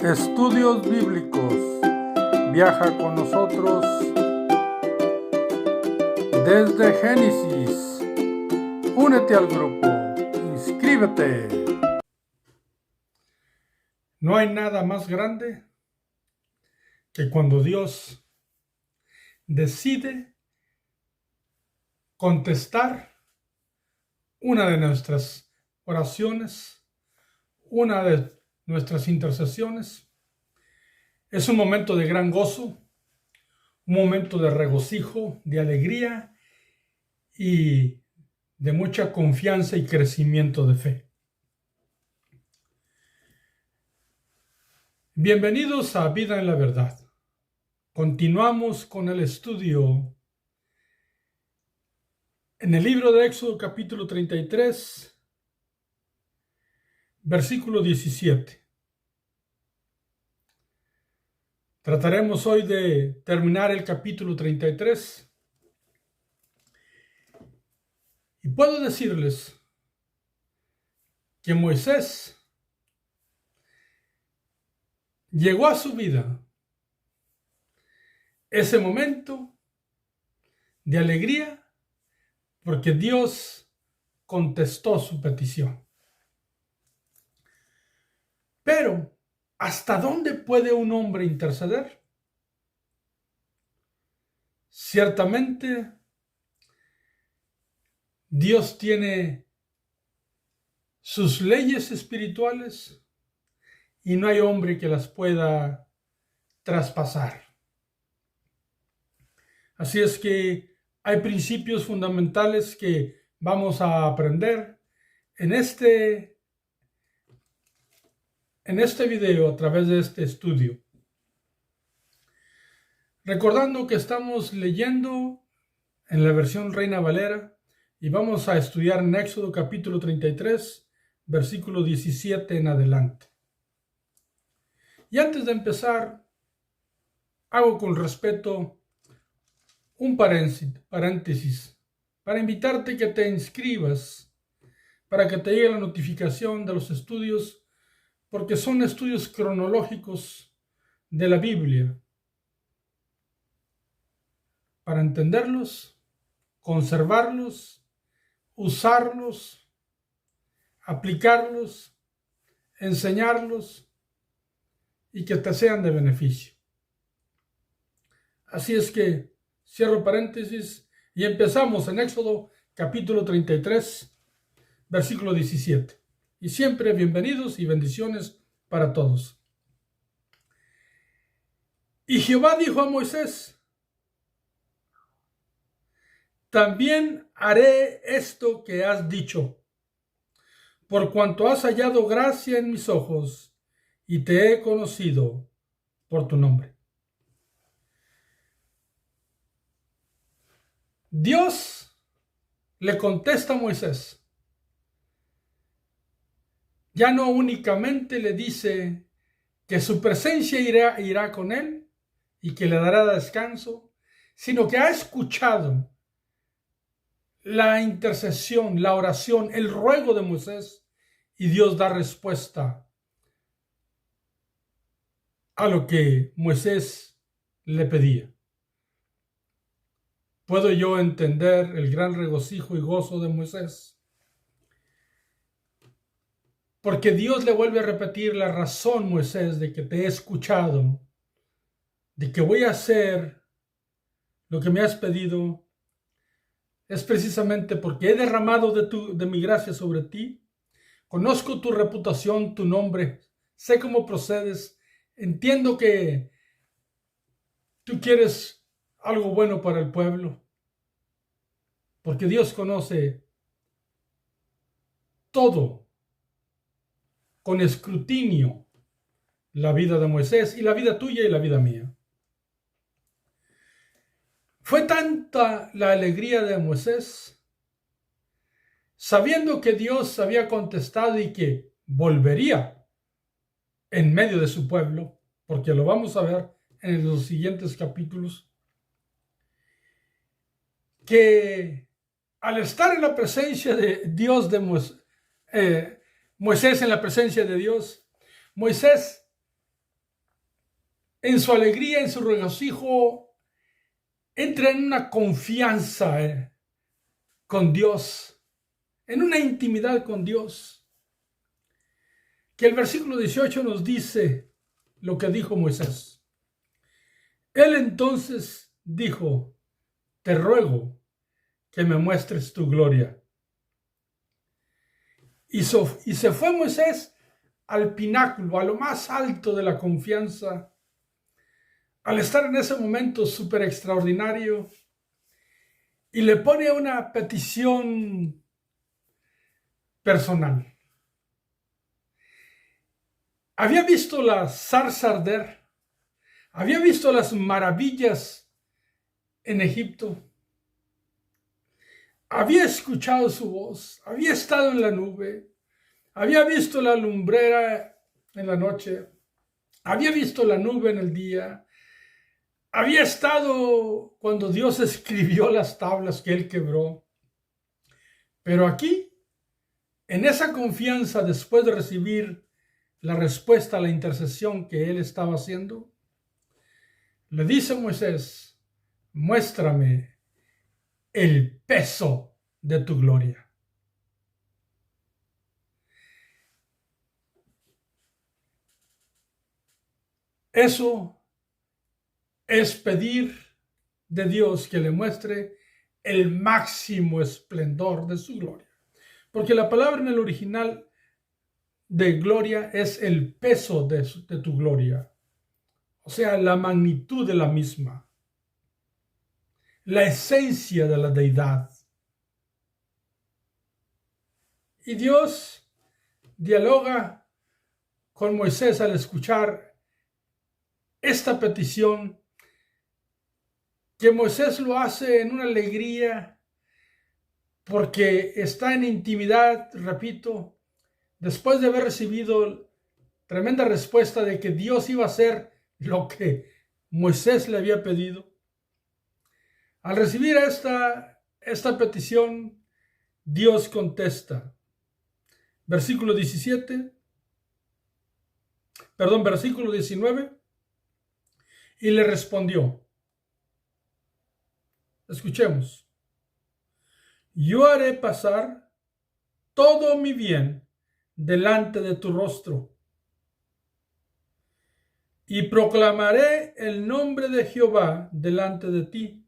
Estudios Bíblicos. Viaja con nosotros desde Génesis. Únete al grupo. Inscríbete. No hay nada más grande que cuando Dios decide contestar una de nuestras oraciones, una de nuestras intercesiones. Es un momento de gran gozo, un momento de regocijo, de alegría y de mucha confianza y crecimiento de fe. Bienvenidos a Vida en la Verdad. Continuamos con el estudio en el libro de Éxodo capítulo 33, versículo 17. Trataremos hoy de terminar el capítulo 33. Y puedo decirles que Moisés llegó a su vida ese momento de alegría porque Dios contestó su petición. Pero, ¿hasta dónde puede un hombre interceder? Ciertamente, Dios tiene sus leyes espirituales y no hay hombre que las pueda traspasar. Así es que hay principios fundamentales que vamos a aprender en este video a través de este estudio. Recordando que estamos leyendo en la versión Reina Valera y vamos a estudiar en Éxodo capítulo 33, versículo 17 en adelante. Y antes de empezar, hago con respeto un paréntesis para invitarte que te inscribas para que te llegue la notificación de los estudios, porque son estudios cronológicos de la Biblia, para entenderlos, conservarlos, usarlos, aplicarlos, enseñarlos y que te sean de beneficio. Así es que cierro paréntesis y empezamos en Éxodo capítulo 33, versículo 17. Y siempre bienvenidos y bendiciones para todos. Y Jehová dijo a Moisés: también haré esto que has dicho, por cuanto has hallado gracia en mis ojos y te he conocido por tu nombre. Dios le contesta a Moisés. Ya no únicamente le dice que su presencia irá con él y que le dará descanso, sino que ha escuchado la intercesión, la oración, el ruego de Moisés, y Dios da respuesta a lo que Moisés le pedía. ¿Puedo yo entender el gran regocijo y gozo de Moisés? Porque Dios le vuelve a repetir la razón, Moisés, de que te he escuchado, de que voy a hacer lo que me has pedido, es precisamente porque he derramado de mi gracia sobre ti. Conozco tu reputación, tu nombre, sé cómo procedes, entiendo que tú quieres algo bueno para el pueblo, porque Dios conoce todo con escrutinio, la vida de Moisés y la vida tuya y la vida mía. Fue tanta la alegría de Moisés, sabiendo que Dios había contestado y que volvería en medio de su pueblo, porque lo vamos a ver en los siguientes capítulos, que al estar en la presencia de Dios, Moisés en la presencia de Dios, Moisés en su alegría, en su regocijo, entra en una confianza con Dios, en una intimidad con Dios, que el versículo 18 nos dice lo que dijo Moisés. Él entonces dijo: te ruego que me muestres tu gloria. Y se fue Moisés al pináculo, a lo más alto de la confianza, al estar en ese momento súper extraordinario, y le pone una petición personal. Había visto la zarza arder, había visto las maravillas en Egipto, había escuchado su voz, había estado en la nube, había visto la lumbrera en la noche, había visto la nube en el día, había estado cuando Dios escribió las tablas que él quebró. Pero aquí, en esa confianza, después de recibir la respuesta a la intercesión que él estaba haciendo, le dice Moisés: muéstrame el peso de tu gloria. Eso es pedir de Dios que le muestre el máximo esplendor de su gloria. Porque la palabra en el original de gloria es el peso de tu gloria. O sea, la magnitud de la misma. La esencia de la deidad. Y Dios dialoga con Moisés al escuchar esta petición, que Moisés lo hace en una alegría porque está en intimidad, repito, después de haber recibido tremenda respuesta de que Dios iba a hacer lo que Moisés le había pedido. Al recibir esta petición, Dios contesta. Versículo 19. Y le respondió. Escuchemos. Yo haré pasar todo mi bien delante de tu rostro, y proclamaré el nombre de Jehová delante de ti,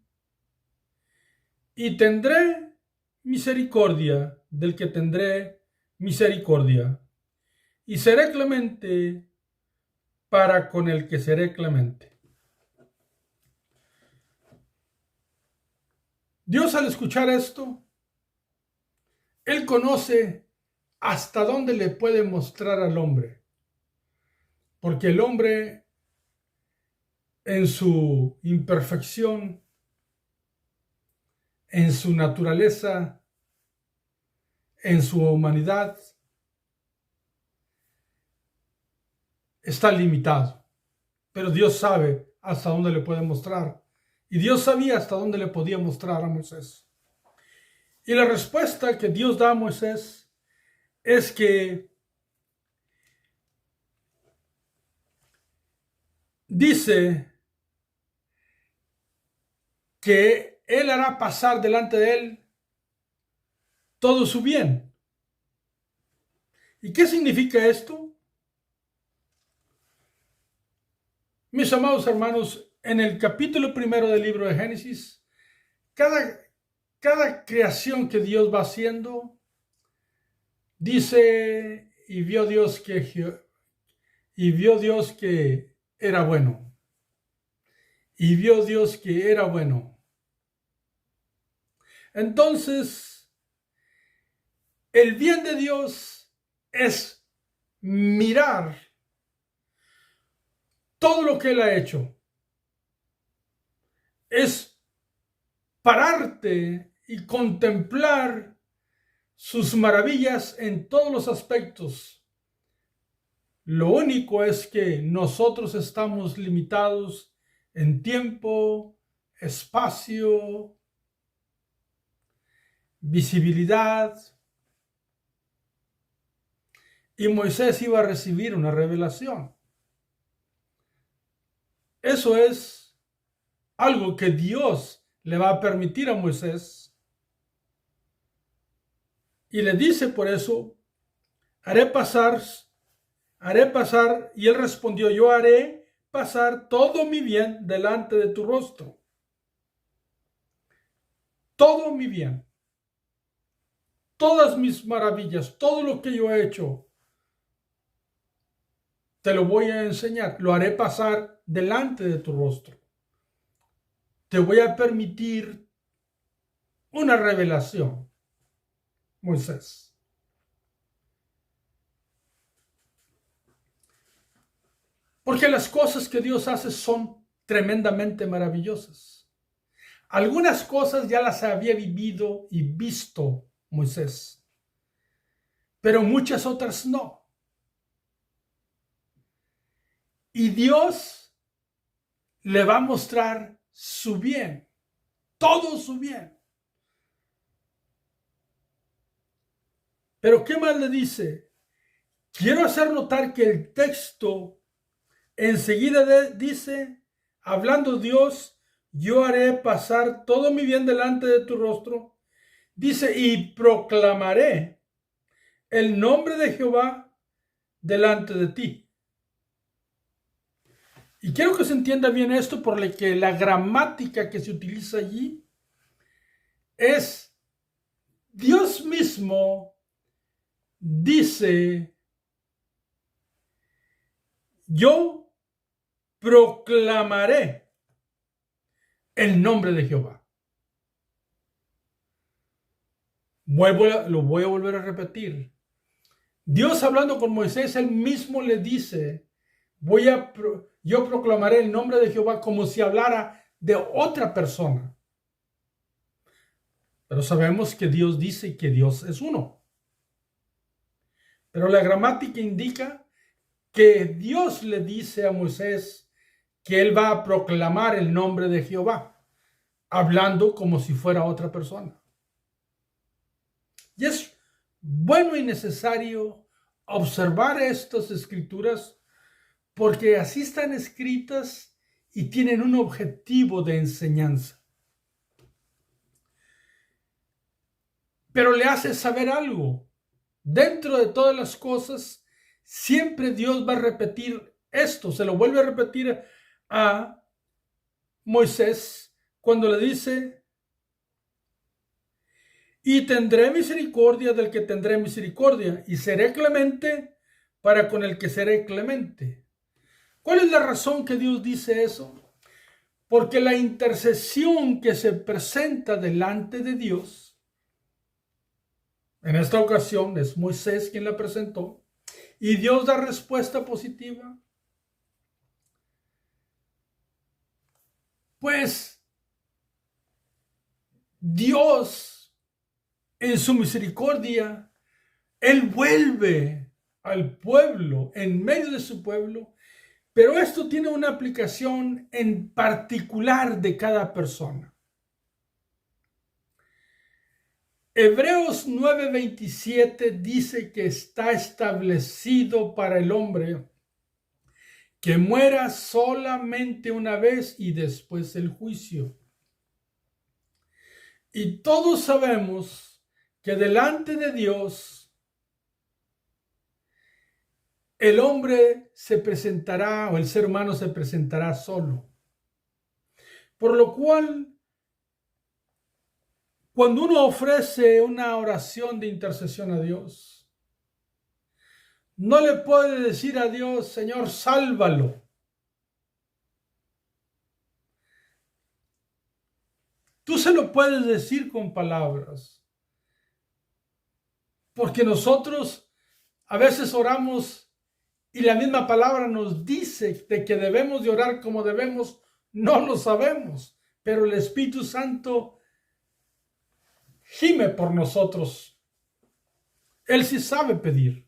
y tendré misericordia del que tendré misericordia, y seré clemente para con el que seré clemente. Dios, al escuchar esto, Él conoce hasta dónde le puede mostrar al hombre, porque el hombre, en su imperfección, en su naturaleza, en su humanidad, está limitado. Pero Dios sabe hasta dónde le puede mostrar. Y Dios sabía hasta dónde le podía mostrar a Moisés. Y la respuesta que Dios da a Moisés es que dice que Él hará pasar delante de él todo su bien. ¿Y qué significa esto? Mis amados hermanos, en el capítulo 1 del libro de Génesis, cada creación que Dios va haciendo, dice: y vio Dios que era bueno. Y vio Dios que era bueno. Entonces, el bien de Dios es mirar todo lo que Él ha hecho. Es pararte y contemplar sus maravillas en todos los aspectos. Lo único es que nosotros estamos limitados en tiempo, espacio, visibilidad. Y Moisés iba a recibir una revelación. Eso es algo que Dios le va a permitir a Moisés. Y le dice por eso, haré pasar, y él respondió, yo haré pasar todo mi bien delante de tu rostro. Todo mi bien, todas mis maravillas, todo lo que yo he hecho, te lo voy a enseñar, lo haré pasar delante de tu rostro. Te voy a permitir una revelación, Moisés. Porque las cosas que Dios hace son tremendamente maravillosas. Algunas cosas ya las había vivido y visto Moisés, pero muchas otras no. Y Dios le va a mostrar su bien, todo su bien. Pero ¿qué más le dice? Quiero hacer notar que el texto enseguida dice, hablando Dios, yo haré pasar todo mi bien delante de tu rostro. Dice, y proclamaré el nombre de Jehová delante de ti. Y quiero que se entienda bien esto porque la gramática que se utiliza allí es Dios mismo dice, yo proclamaré el nombre de Jehová. Lo voy a volver a repetir. Dios hablando con Moisés, él mismo le dice, yo proclamaré el nombre de Jehová como si hablara de otra persona. Pero sabemos que Dios dice que Dios es uno. Pero la gramática indica que Dios le dice a Moisés que él va a proclamar el nombre de Jehová, hablando como si fuera otra persona. Y es bueno y necesario observar estas escrituras porque así están escritas y tienen un objetivo de enseñanza. Pero le hace saber algo. Dentro de todas las cosas, siempre Dios va a repetir esto. Se lo vuelve a repetir a Moisés cuando le dice, y tendré misericordia del que tendré misericordia, y seré clemente para con el que seré clemente. ¿Cuál es la razón que Dios dice eso? Porque la intercesión que se presenta delante de Dios, en esta ocasión es Moisés quien la presentó, y Dios da respuesta positiva, pues Dios en su misericordia, Él vuelve al pueblo, en medio de su pueblo, pero esto tiene una aplicación en particular de cada persona. Hebreos 9:27 dice que está establecido para el hombre que muera solamente una vez y después el juicio. Y todos sabemos que delante de Dios el hombre se presentará o el ser humano se presentará solo. Por lo cual, cuando uno ofrece una oración de intercesión a Dios, no le puede decir a Dios, Señor, sálvalo. Tú se lo puedes decir con palabras. Porque nosotros a veces oramos y la misma palabra nos dice de que debemos de orar como debemos, no lo sabemos, pero el Espíritu Santo gime por nosotros. Él sí sabe pedir.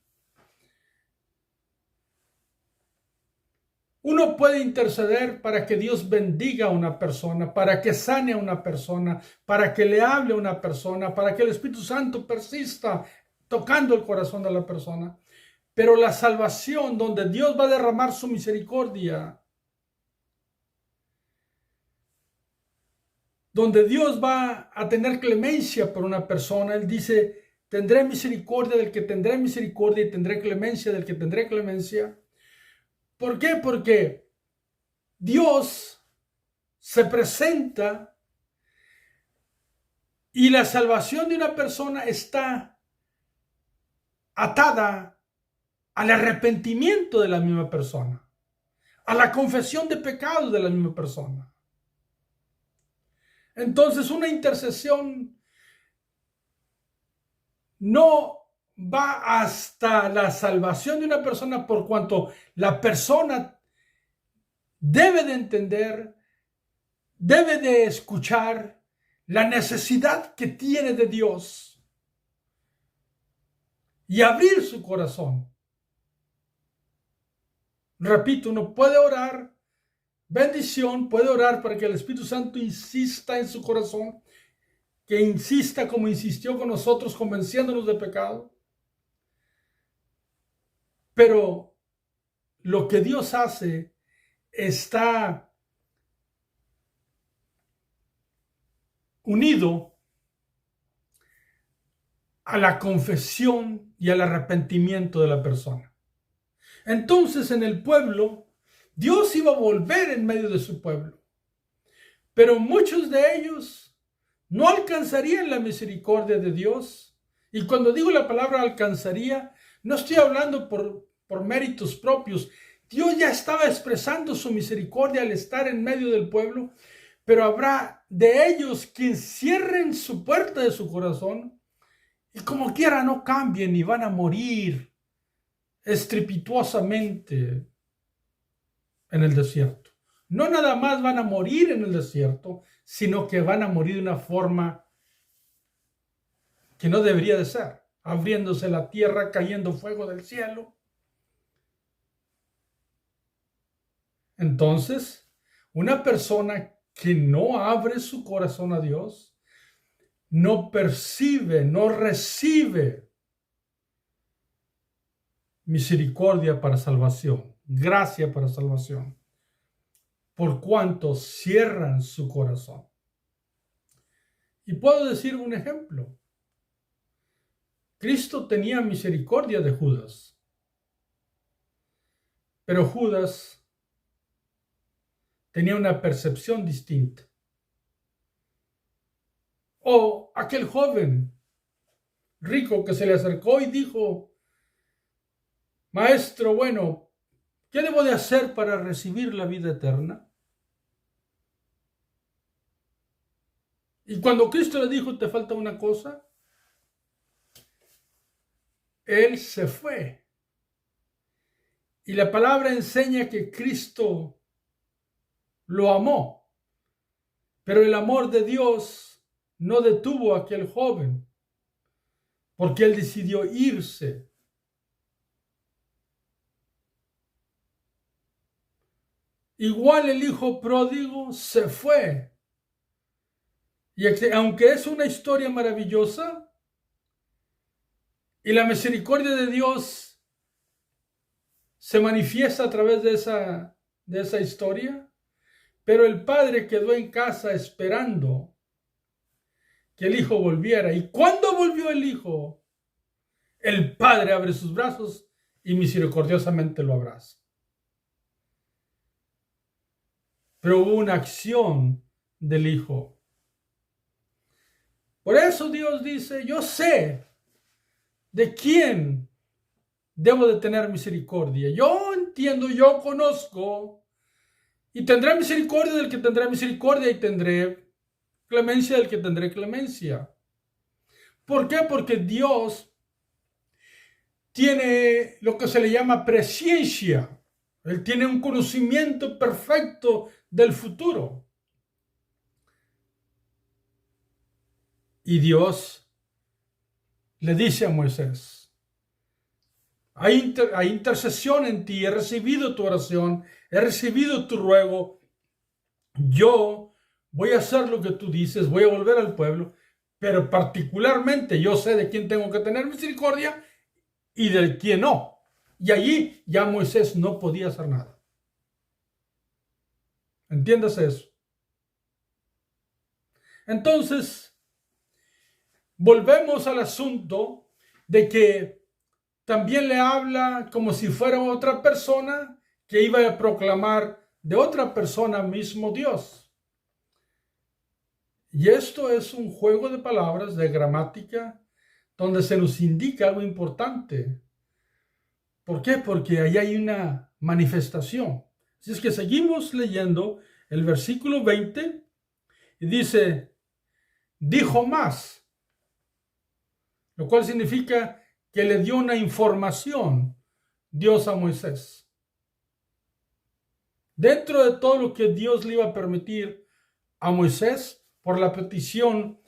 Uno puede interceder para que Dios bendiga a una persona, para que sane a una persona, para que le hable a una persona, para que el Espíritu Santo persista tocando el corazón de la persona. Pero la salvación, donde Dios va a derramar su misericordia, donde Dios va a tener clemencia por una persona. Él dice, tendré misericordia del que tendré misericordia y tendré clemencia del que tendré clemencia. ¿Por qué? Porque Dios se presenta y la salvación de una persona está atada al arrepentimiento de la misma persona, a la confesión de pecados de la misma persona. Entonces, una intercesión no va hasta la salvación de una persona, por cuanto la persona debe de entender, debe de escuchar la necesidad que tiene de Dios y abrir su corazón. Repito, uno puede orar bendición, puede orar para que el Espíritu Santo insista en su corazón, que insista como insistió con nosotros, convenciéndonos de pecado. Pero lo que Dios hace está unido a la confesión y al arrepentimiento de la persona. Entonces, en el pueblo, Dios iba a volver en medio de su pueblo, pero muchos de ellos no alcanzarían la misericordia de Dios. Y cuando digo la palabra alcanzaría, no estoy hablando por méritos propios. Dios ya estaba expresando su misericordia al estar en medio del pueblo, pero habrá de ellos quienes cierren su puerta de su corazón y como quiera no cambien y van a morir estrepitosamente en el desierto. No nada más van a morir en el desierto, sino que van a morir de una forma que no debería de ser, abriéndose la tierra, cayendo fuego del cielo. Entonces, una persona que no abre su corazón a Dios, no percibe, no recibe misericordia para salvación, gracia para salvación, por cuanto cierran su corazón. Y puedo decir un ejemplo. Cristo tenía misericordia de Judas, pero Judas tenía una percepción distinta. O aquel joven rico que se le acercó y dijo, Maestro, bueno, ¿qué debo de hacer para recibir la vida eterna? Y cuando Cristo le dijo, te falta una cosa, él se fue. Y la palabra enseña que Cristo lo amó, pero el amor de Dios no detuvo a aquel joven, porque él decidió irse. Igual el hijo pródigo se fue. Y aunque es una historia maravillosa, y la misericordia de Dios se manifiesta a través de esa historia, pero el padre quedó en casa esperando que el hijo volviera. Y cuando volvió el hijo, el padre abre sus brazos y misericordiosamente lo abraza. Pero hubo una acción del hijo. Por eso Dios dice, yo sé de quién debo de tener misericordia. Yo entiendo, yo conozco, y tendré misericordia del que tendré misericordia y tendré clemencia del que tendré clemencia. ¿Por qué? Porque Dios tiene lo que se le llama presciencia. Él tiene un conocimiento perfecto del futuro. Y Dios le dice a Moisés, hay intercesión en ti, he recibido tu oración, he recibido tu ruego, yo voy a hacer lo que tú dices, voy a volver al pueblo, pero particularmente yo sé de quién tengo que tener misericordia y de quién no. Y allí ya Moisés no podía hacer nada. ¿Entiendes eso? Entonces, volvemos al asunto de que también le habla como si fuera otra persona que iba a proclamar de otra persona mismo Dios. Y esto es un juego de palabras, de gramática, donde se nos indica algo importante. ¿Por qué? Porque ahí hay una manifestación. Así es que seguimos leyendo el versículo 20 y dice, dijo más, lo cual significa que le dio una información Dios a Moisés. Dentro de todo lo que Dios le iba a permitir a Moisés por la petición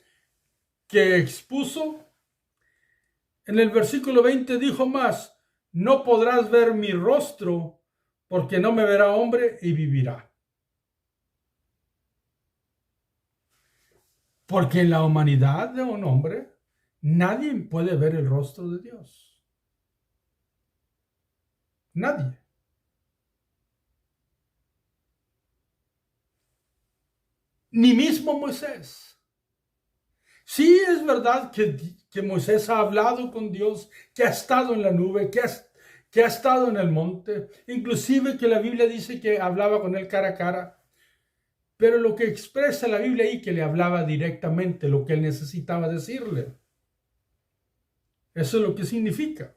que expuso, en el versículo 20 dijo más, no podrás ver mi rostro porque no me verá hombre y vivirá. Porque en la humanidad de un hombre nadie puede ver el rostro de Dios. Nadie. Ni mismo Moisés. Sí, es verdad que Moisés ha hablado con Dios, que ha estado en la nube, que ha estado en el monte, inclusive que la Biblia dice que hablaba con él cara a cara. Pero lo que expresa la Biblia ahí, que le hablaba directamente lo que él necesitaba decirle. Eso es lo que significa.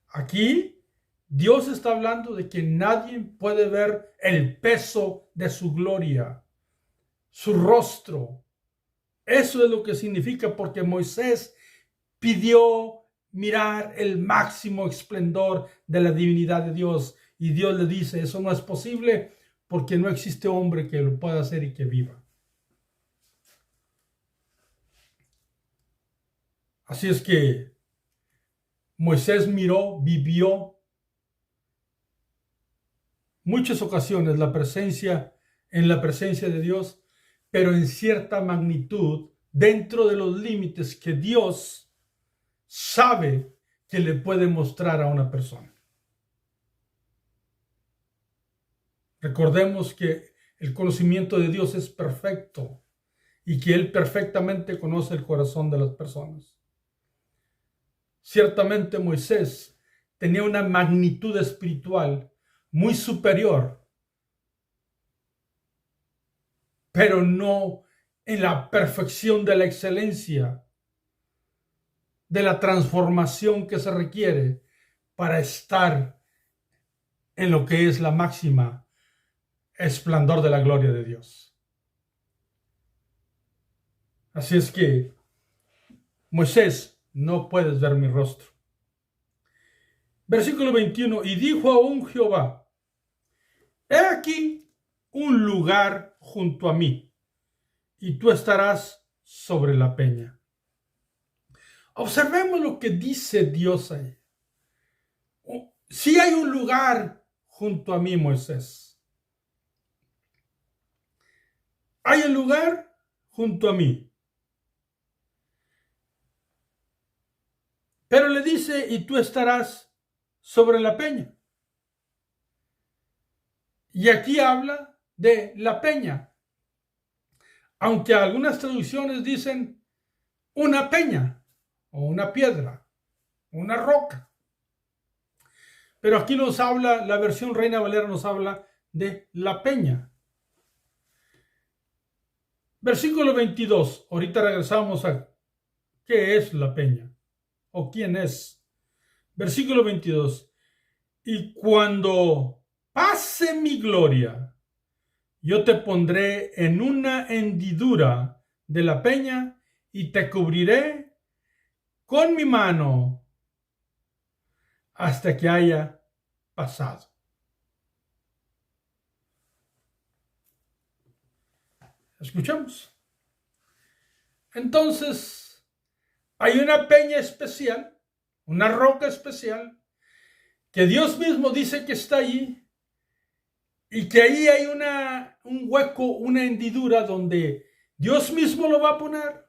Aquí Dios está hablando de que nadie puede ver el peso de su gloria, su rostro. Eso es lo que significa, porque Moisés pidió mirar el máximo esplendor de la divinidad de Dios. Y Dios le dice, eso no es posible porque no existe hombre que lo pueda hacer y que viva. Así es que Moisés miró, vivió muchas ocasiones en la presencia de Dios, pero en cierta magnitud, dentro de los límites que Dios sabe que le puede mostrar a una persona. Recordemos que el conocimiento de Dios es perfecto y que Él perfectamente conoce el corazón de las personas. Ciertamente Moisés tenía una magnitud espiritual muy superior, pero no en la perfección de la excelencia, de la transformación que se requiere para estar en lo que es la máxima esplendor de la gloria de Dios. Así es que, Moisés, no puedes ver mi rostro. Versículo 21, y dijo aún Jehová, he aquí un lugar junto a mí, y tú estarás sobre la peña. Observemos lo que dice Dios ahí. Si hay un lugar junto a mí, Moisés. Hay un lugar junto a mí. Pero le dice, y tú estarás sobre la peña. Y aquí habla de la peña. Aunque algunas traducciones dicen una peña o una piedra, una roca. Pero aquí nos habla, la versión Reina Valera nos habla de la peña. Versículo 22. Ahorita regresamos a qué es la peña o quién es. Versículo 22. Y cuando pase mi gloria, yo te pondré en una hendidura de la peña y te cubriré con mi mano hasta que haya pasado. Escuchamos. Entonces, hay una peña especial, una roca especial, que Dios mismo dice que está allí, y que ahí hay un hueco, una hendidura donde Dios mismo lo va a poner.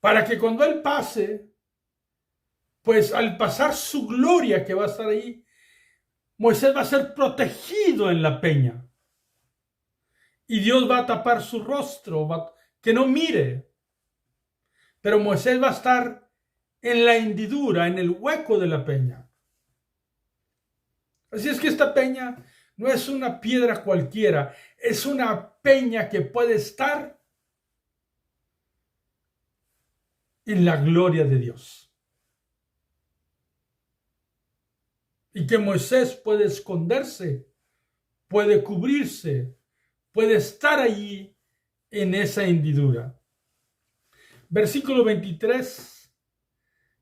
Para que cuando Él pase, pues al pasar su gloria que va a estar ahí, Moisés va a ser protegido en la peña. y Dios va a tapar su rostro, que no mire. Pero Moisés va a estar en la hendidura, en el hueco de la peña. Así es que esta peña no es una piedra cualquiera, es una peña que puede estar en la gloria de Dios. Y que Moisés puede esconderse, puede cubrirse, puede estar allí en esa hendidura. Versículo 23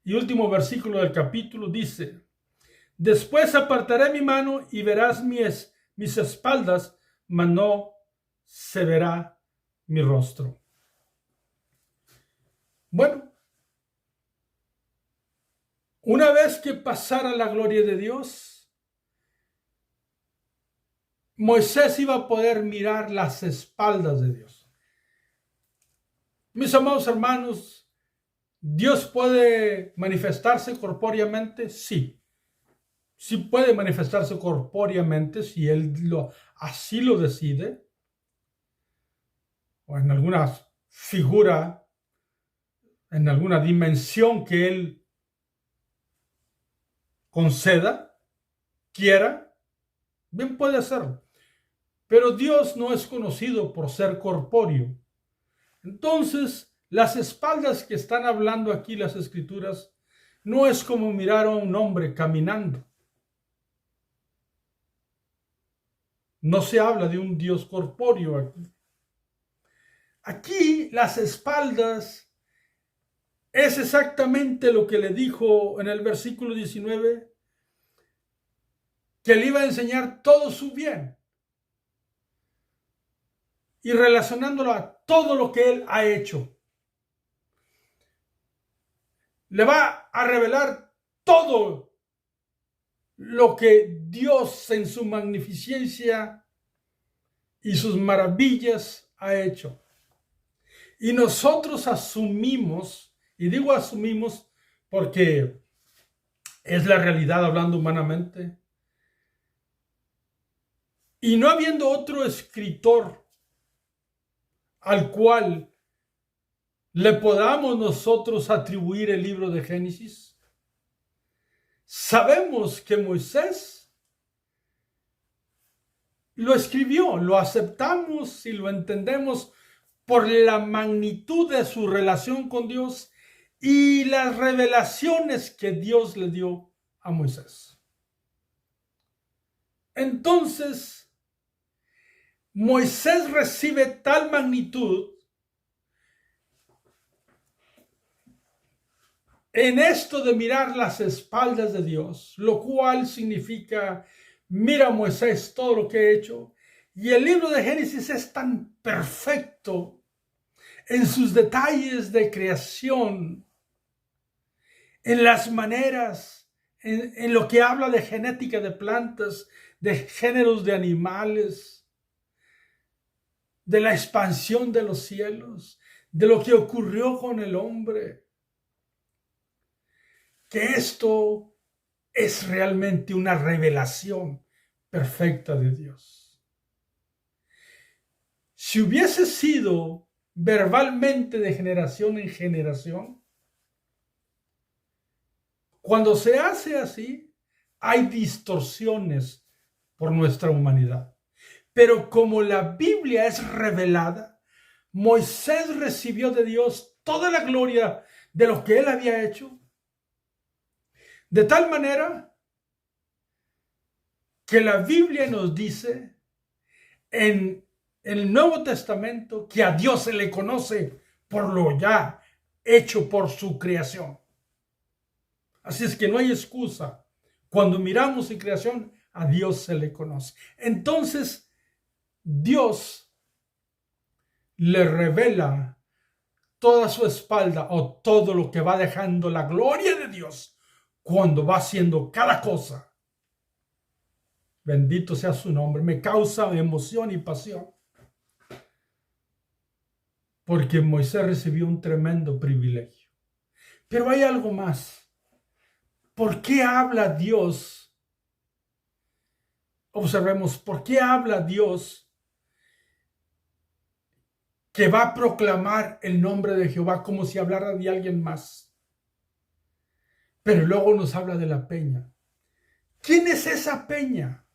y último versículo del capítulo dice: después apartaré mi mano y verás mis espaldas, mas no se verá mi rostro. Bueno, una vez que pasara la gloria de Dios, Moisés iba a poder mirar las espaldas de Dios. Mis amados hermanos, ¿Dios puede manifestarse corpóreamente? Sí. Sí puede manifestarse corpóreamente si Él así lo decide, o en alguna figura, en alguna dimensión que Él conceda, quiera, bien puede hacerlo. Pero Dios no es conocido por ser corpóreo. Entonces, las espaldas que están hablando aquí las Escrituras no es como mirar a un hombre caminando. No se habla de un Dios corpóreo aquí. Aquí las espaldas es exactamente lo que le dijo en el versículo 19, que le iba a enseñar todo su bien. Y relacionándolo a todo lo que él ha hecho. Le va a revelar todo lo que Dios en su magnificencia y sus maravillas ha hecho. Y nosotros asumimos, y digo asumimos porque es la realidad hablando humanamente, y no habiendo otro escritor al cual le podamos nosotros atribuir el libro de Génesis, sabemos que Moisés lo escribió, lo aceptamos y lo entendemos por la magnitud de su relación con Dios y las revelaciones que Dios le dio a Moisés. Entonces, Moisés recibe tal magnitud en esto de mirar las espaldas de Dios, lo cual significa: mira, Moisés, todo lo que he hecho. Y el libro de Génesis es tan perfecto en sus detalles de creación, en las maneras, en lo que habla de genética de plantas, de géneros de animales, de la expansión de los cielos, de lo que ocurrió con el hombre. Que esto es realmente una revelación perfecta de Dios. Si hubiese sido verbalmente de generación en generación, cuando se hace así, hay distorsiones por nuestra humanidad. Pero como la Biblia es revelada, Moisés recibió de Dios toda la gloria de lo que él había hecho, de tal manera que la Biblia nos dice en el Nuevo Testamento que a Dios se le conoce por lo ya hecho por su creación. Así es que no hay excusa. Cuando miramos en creación, a Dios se le conoce. Entonces, Dios le revela toda su espalda o todo lo que va dejando la gloria de Dios cuando va haciendo cada cosa. Bendito sea su nombre. Me causa emoción y pasión. Porque Moisés recibió un tremendo privilegio. Pero hay algo más. ¿Por qué habla Dios? Observemos, ¿por qué habla Dios que va a proclamar el nombre de Jehová como si hablara de alguien más. Pero luego nos habla de la peña. ¿Quién es esa peña?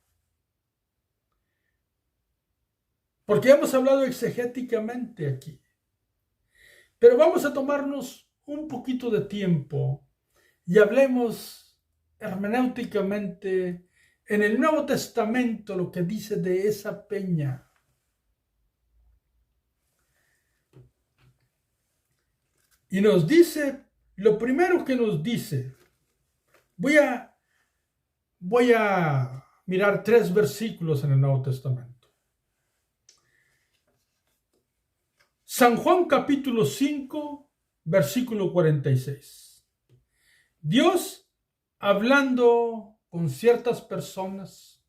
Porque hemos hablado exegéticamente aquí. Pero vamos a tomarnos un poquito de tiempo y hablemos hermenéuticamente en el Nuevo Testamento lo que dice de esa peña. Y nos dice, lo primero que nos dice, voy a mirar 3 versículos en el Nuevo Testamento. San Juan capítulo 5, versículo 46. Dios hablando con ciertas personas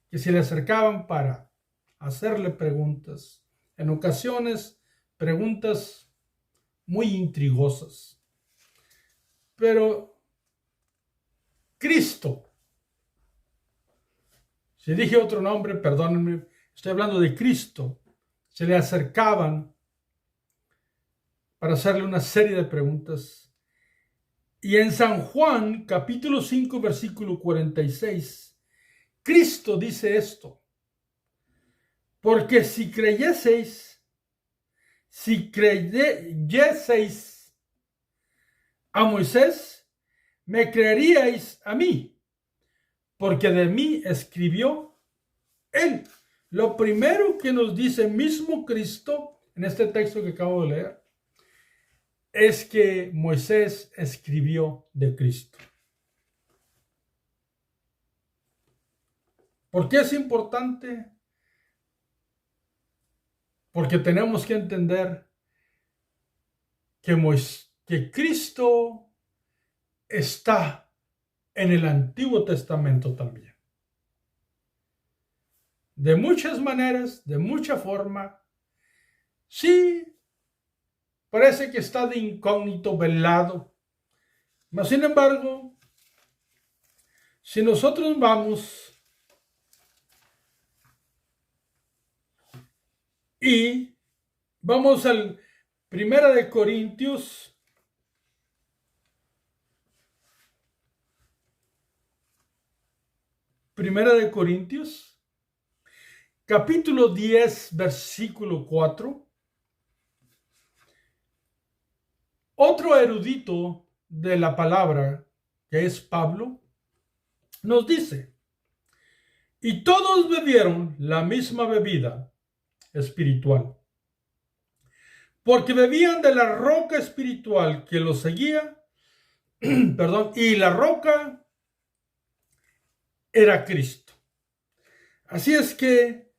que se le acercaban para hacerle preguntas, en ocasiones preguntas muy intrigosas. Pero Cristo, si dije otro nombre, perdónenme, estoy hablando de Cristo, se le acercaban para hacerle una serie de preguntas. Y en San Juan, capítulo 5, versículo 46, Cristo dice esto: porque si creyeseis a Moisés, me creeríais a mí, porque de mí escribió él. Lo primero que nos dice mismo Cristo en este texto que acabo de leer es que Moisés escribió de Cristo. ¿Por qué es importante? Porque tenemos que entender que Cristo está en el Antiguo Testamento también. De muchas maneras, de mucha forma. Sí, parece que está de incógnito, velado. Mas, sin embargo, si nosotros vamos y vamos al 1 de Corintios, capítulo 10, versículo 4, otro erudito de la palabra, que es Pablo, nos dice: y todos bebieron la misma bebida espiritual, porque bebían de la roca espiritual que los seguía, y la roca era Cristo. Así es que,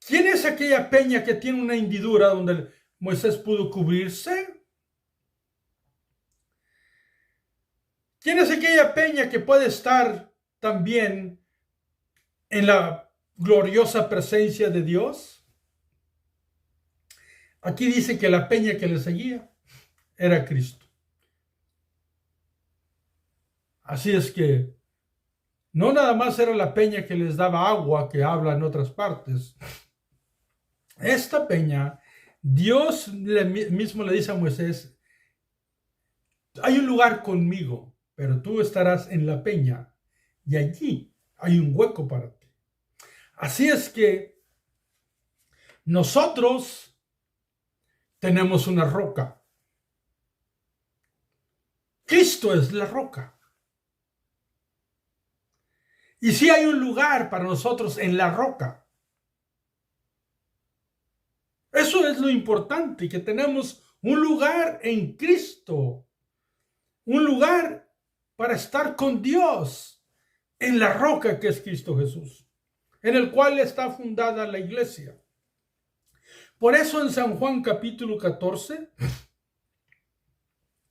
¿quién es aquella peña que tiene una hendidura donde Moisés pudo cubrirse? ¿Quién es aquella peña que puede estar también en la gloriosa presencia de Dios? Aquí dice que la peña que le seguía era Cristo. Así es que no nada más era la peña que les daba agua, que habla en otras partes. Esta peña, Dios mismo le dice a Moisés: hay un lugar conmigo, pero tú estarás en la peña y allí hay un hueco para ti. Así es que nosotros tenemos una roca. Cristo es la roca. Y sí hay un lugar para nosotros en la roca. Eso es lo importante, que tenemos un lugar en Cristo. Un lugar para estar con Dios en la roca que es Cristo Jesús, en el cual está fundada la iglesia. Por eso en San Juan capítulo 14,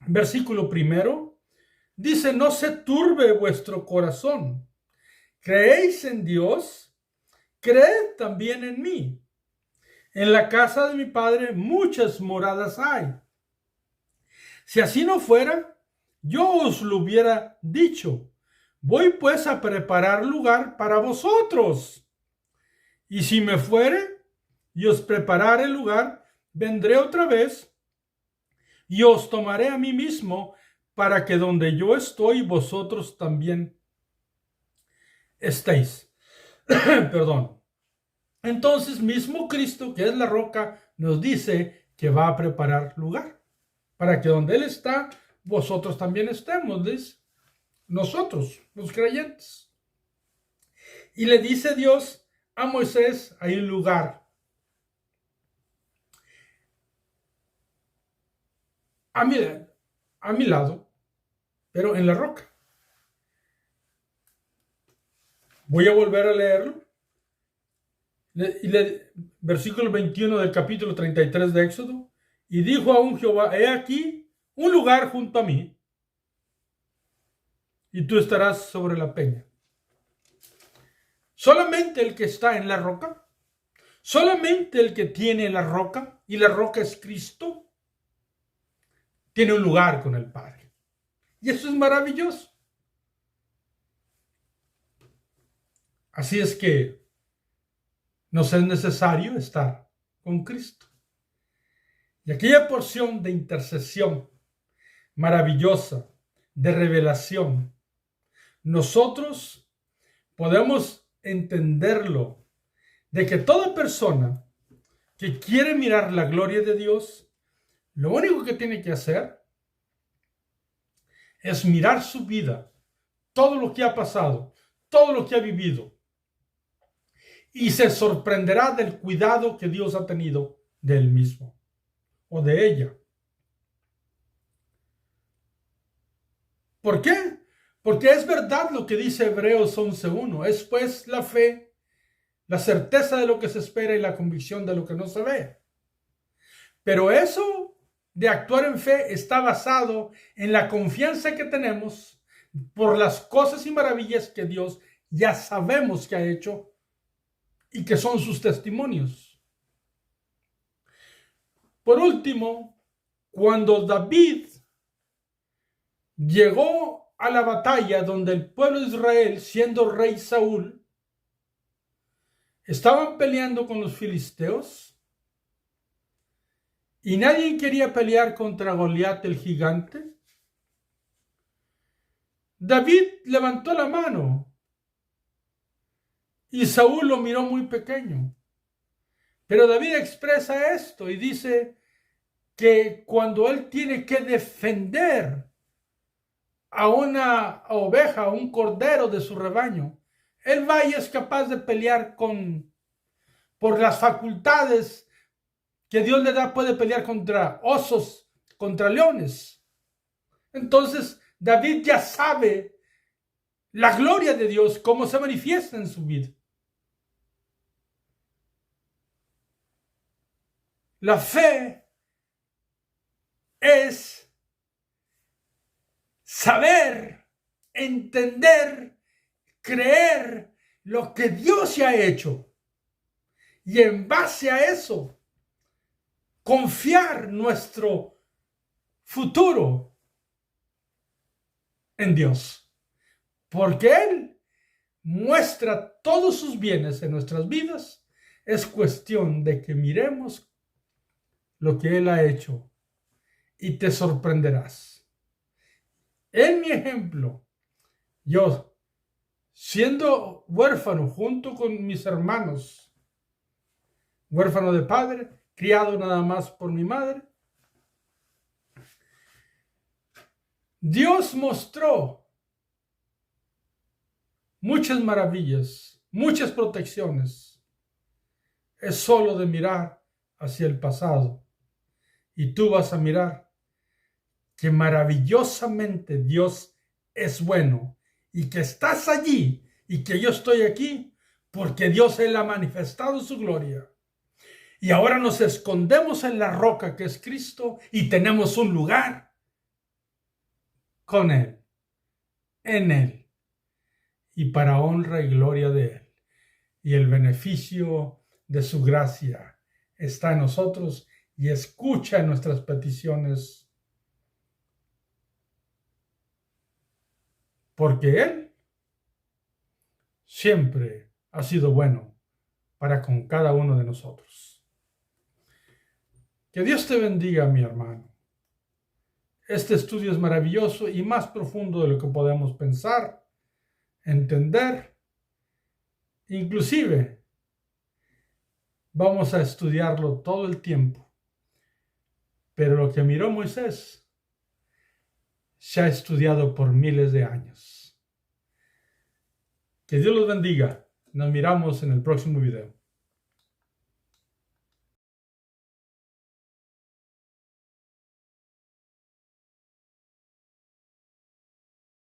versículo 1, dice: no se turbe vuestro corazón. ¿Creéis en Dios? Creed también en mí. En la casa de mi Padre muchas moradas hay. Si así no fuera, yo os lo hubiera dicho. Voy pues a preparar lugar para vosotros. Y si me fuere y os preparare lugar, vendré otra vez y os tomaré a mí mismo, para que donde yo estoy, vosotros también estéis. Perdón. Entonces, mismo Cristo, que es la roca, nos dice que va a preparar lugar para que donde Él está, vosotros también estemos, dice. Nosotros, los creyentes. Y le dice Dios a Moisés, hay un lugar a mi lado, pero en la roca. Voy a volver a leerlo. Versículo 21 del capítulo 33 de Éxodo. Y dijo aún Jehová, he aquí un lugar junto a mí, y tú estarás sobre la peña. Solamente el que está en la roca, solamente el que tiene la roca, y la roca es Cristo, tiene un lugar con el Padre. Y eso es maravilloso. Así es que nos es necesario estar con Cristo. Y aquella porción de intercesión maravillosa, de revelación, nosotros podemos entenderlo, de que toda persona que quiere mirar la gloria de Dios, lo único que tiene que hacer es mirar su vida, todo lo que ha pasado, todo lo que ha vivido, y se sorprenderá del cuidado que Dios ha tenido de él mismo o de ella. ¿Por qué? Porque es verdad lo que dice Hebreos 11:1. Es pues la fe, la certeza de lo que se espera y la convicción de lo que no se ve. Pero eso de actuar en fe está basado en la confianza que tenemos por las cosas y maravillas que Dios ya sabemos que ha hecho y que son sus testimonios. Por último, cuando David llegó a la batalla donde el pueblo de Israel, siendo rey Saúl, estaban peleando con los filisteos y nadie quería pelear contra Goliat el gigante, David levantó la mano y Saúl lo miró muy pequeño. Pero David expresa esto y dice que cuando él tiene que defender a una oveja, a un cordero de su rebaño, él va y es capaz de pelear por las facultades que Dios le da, puede pelear contra osos, contra leones. Entonces David ya sabe la gloria de Dios, cómo se manifiesta en su vida. La fe es saber, entender, creer lo que Dios ya ha hecho. Y en base a eso, confiar nuestro futuro en Dios. Porque Él muestra todos sus bienes en nuestras vidas. Es cuestión de que miremos lo que Él ha hecho y te sorprenderás. En mi ejemplo, yo, siendo huérfano junto con mis hermanos, huérfano de padre, criado nada más por mi madre, Dios mostró muchas maravillas, muchas protecciones. Es solo de mirar hacia el pasado y tú vas a mirar que maravillosamente Dios es bueno y que estás allí y que yo estoy aquí porque Dios Él ha manifestado su gloria. Y ahora nos escondemos en la roca que es Cristo y tenemos un lugar con Él, en Él, y para honra y gloria de Él. Y el beneficio de su gracia está en nosotros y escucha nuestras peticiones, porque Él siempre ha sido bueno para con cada uno de nosotros. Que Dios te bendiga, mi hermano. Este estudio es maravilloso y más profundo de lo que podemos pensar, entender. Inclusive, vamos a estudiarlo todo el tiempo. Pero lo que miró Moisés se ha estudiado por miles de años. Que Dios los bendiga. Nos miramos en el próximo video.